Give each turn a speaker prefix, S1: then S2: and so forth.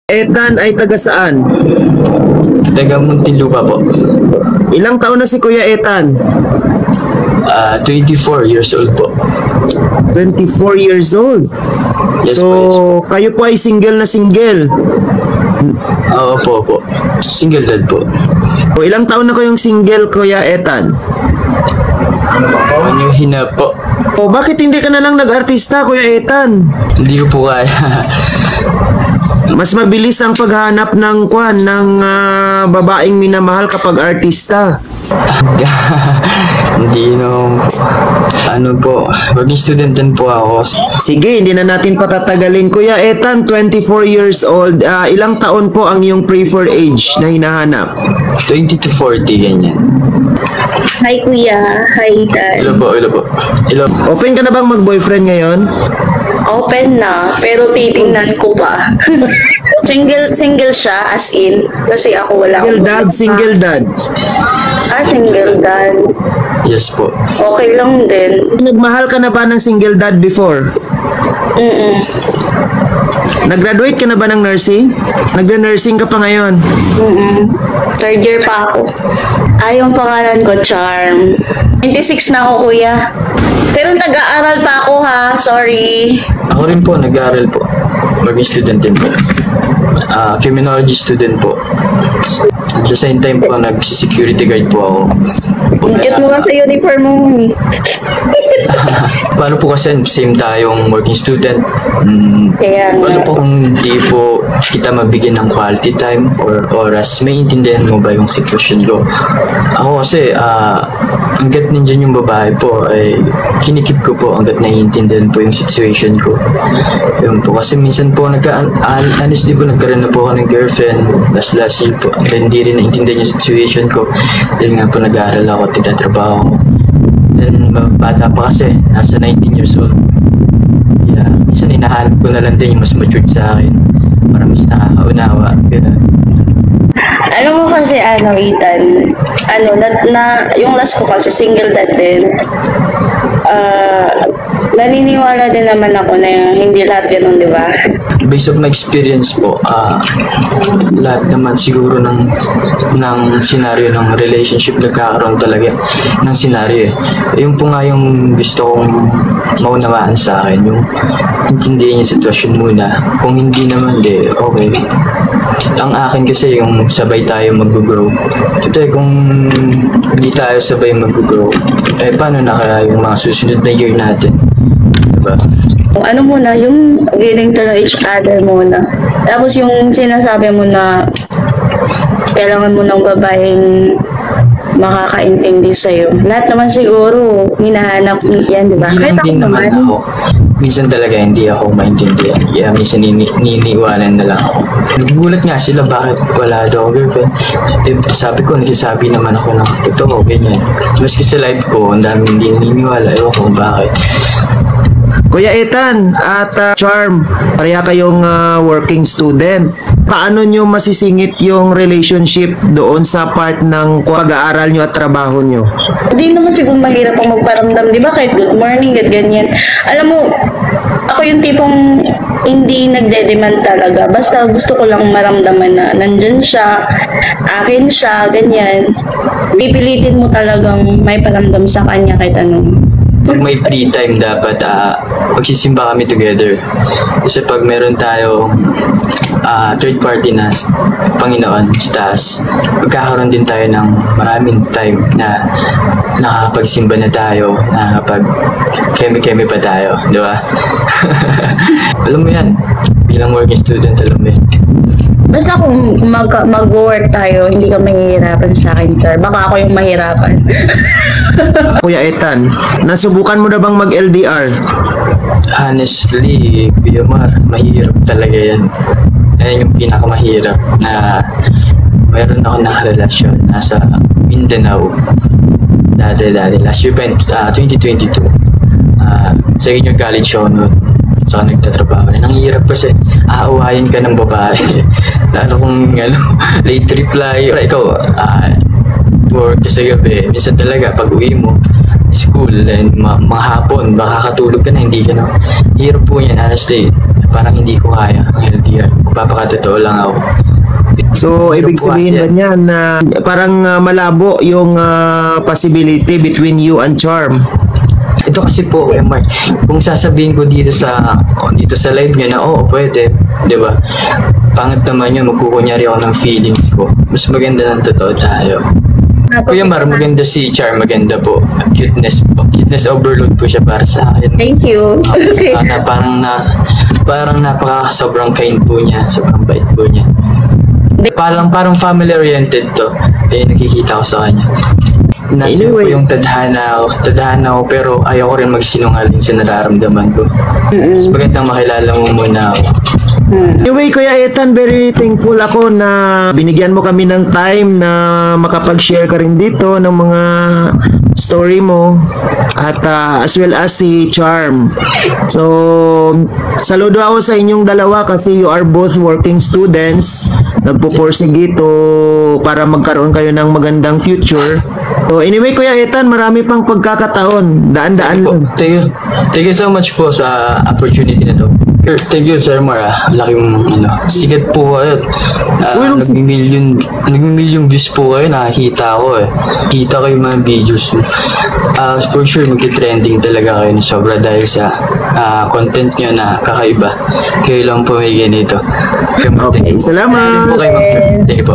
S1: Ethan ay taga saan?
S2: Taga Muntinlupa po.
S1: Ilang taon na si Kuya Ethan?
S2: 24 years old po.
S1: 24 years old?
S2: Yes
S1: So,
S2: po, yes po.
S1: kayo po ay single na single.
S2: Oo po. Single dad po.
S1: O ilang taon na kayong single, Kuya Ethan?
S2: Ano yung hina po?
S1: O bakit hindi ka na lang nag-artista, Kuya Ethan?
S2: Hindi ko po kaya.
S1: Mas mabilis ang paghanap ng babaeng minamahal kapag artista.
S2: Hindi ano po, working student din po ako.
S1: Sige, hindi na natin patatagalin. Kuya Ethan, 24 years old. Ilang taon po ang iyong preferred age na hinahanap?
S2: 20 to 40, ganyan.
S3: Hi Kuya, hi Dad.
S2: Hello po. Hello.
S1: Open ka na bang mag-boyfriend ngayon?
S3: Open na, pero titingnan ko pa. single siya, as in. Kasi ako wala
S1: Single dad.
S3: Single dad.
S2: Yes po.
S3: Okay lang din.
S1: Nagmahal ka na ba ng single dad before? Nag-graduate ka na ba ng nursing? Nagre-nursing ka pa ngayon?
S3: Third year pa ako. Yung pangalan ko, Charm. 26 na ako, Kuya. Pero nag-aaral pa ako, ha? Sorry.
S2: Ako rin po, nag-aaral po. Working student din po. Criminology student po. At the same time po, nag-security guard po ako.
S3: Ang cute mo nga sa uniform mo, eh.
S2: Paano po kasi same tayong working student?
S3: Kaya
S2: Paano
S3: nga.
S2: po kung di po kita mabigyan ng quality time or oras, may intindihan mo ba yung sitwasyon ko? Ako kasi, hanggat nandiyan yung babae po, ay kinikip ko po hanggat naiintindihan po yung situation ko. Yun po, kasi minsan po, honestly po, nagkaroon na po ako ng girlfriend, last year po, hindi rin naintindihan yung situation ko. Dahil nga po, nag-aaral ako, titatrabaho ako. Then, bata pa kasi, nasa 19 years old. Kaya, minsan hinahanap ko na lang din yung mas matured sa akin para mas nakakaunawa. Ganun.
S3: Alam mo kasi, Ethan, yung last ko kasi, single dad din. Naniniwala din naman ako na hindi lahat ganun, di ba?
S2: Based on my experience po, lahat naman siguro ng scenario ng relationship nagkakaroon talaga ng scenario. Yung po nga yung gusto kong maunawaan sa akin, yung intindihin yung sitwasyon muna. Kung hindi naman, okay. Ang akin kasi yung sabay tayo mag-grow. Ito kung hindi tayo sabay mag-grow, paano na kaya yung mga susunod na year natin? Diba?
S3: Ano muna, yung getting to know each other muna. Tapos yung sinasabi mo na kailangan mo ng babaeng makakaintindi sa'yo. Lahat naman siguro, hinahanap yan, di ba?
S2: Hindi
S3: Kahit
S2: lang
S3: ako
S2: din naman
S3: naman.
S2: ako. Minsan talaga hindi ako maintindihan. Kaya minsan niniwanan na lang ako. Nagugulat nga sila bakit wala daw ako girlfriend. Sabi ko, nagsasabi naman ako ng totoo, ganyan. Maski sa life ko, ang dami hindi naniniwala. Ewan ko kung bakit.
S1: Kuya Ethan at Charm, pareha kayong working student. Paano nyo masisingit yung relationship doon sa part ng pag-aaral nyo at trabaho nyo?
S3: Hindi naman siguro mahirap ang magparamdam, di ba? Kahit good morning, at ganyan. Alam mo, ako yung tipong hindi nagde-demand talaga. Basta gusto ko lang maramdaman na nandyan siya, akin siya, ganyan. Pipilitin mo talagang may paramdam sa kanya kahit anong.
S2: Pag may free time, dapat magsisimba kami together. Kasi pag meron tayo third party na Panginoon sa taas, magkakaroon din tayo ng maraming time na nakakapagsimba na tayo, nakakapag-keme-keme pa tayo, di ba? Alam mo yan, bilang working student, alam mo yan.
S3: Basta kung mag-work tayo, hindi ka mahihirapan sa akin, sir. Baka ako yung mahirapan.
S1: Kuya Ethan, nasubukan mo na bang mag-LDR?
S2: Honestly, Kuya Mar, mahirap talaga yan. Yan yung pinakamahirap na mayroon ako nakarelasyon nasa Mindanao. Dati, last year, 2022. Second year college ako noon. Saka nagtatrabaho rin. Ang hirap kasi aawahin ka ng babae. Lalo kung late reply. Ikaw, work kasi gabi. Minsan talaga pag uwi mo, school and mga hapon, baka katulog ka na, hindi ka na. Hirap po yan, honestly. parang hindi ko kaya ang LDR. Papakatotoo lang ako.
S1: So, ibig sabihin ba niyan na parang malabo yung possibility between you and Charm?
S2: Ito kasi po, Mark, kung sasabihin ko dito sa live niya na, pwede, di ba? Pangit naman yun, magkukunyari ako ng feelings ko. Mas maganda ng totoo tayo. Kuya Mar, maganda si Charm, maganda po. Cuteness po. Cuteness overload po siya para sa akin.
S3: Thank you. Okay.
S2: Parang sobrang kind po niya, sobrang bait po niya. Parang family-oriented to. Nakikita ko sa kanya. Nasa po yung tadhana ko, pero ayaw ko rin magsinungaling sa nararamdaman ko. Mas magandang makilala mo muna ako.
S1: Anyway, Kuya Ethan, very thankful ako na binigyan mo kami ng time na makapag-share ka rin dito ng mga story mo at as well as si Charm. So, saludo ako sa inyong dalawa kasi you are both working students. Nagpupursige para magkaroon kayo ng magandang future. So, anyway, Kuya Ethan, marami pang pagkakataon. Daan-daan lang.
S2: Thank you so much po sa opportunity na to. Thank you, Sir Mara. Laking sikat po kayo. Nag-million views po kayo. Nakakita ko eh. Kita ko yung mga videos. For sure, mag-trending talaga kayo na sobra dahil sa content nyo na kakaiba. Kayo lang po may ganito.
S1: Okay, salamat.
S2: Thank you po.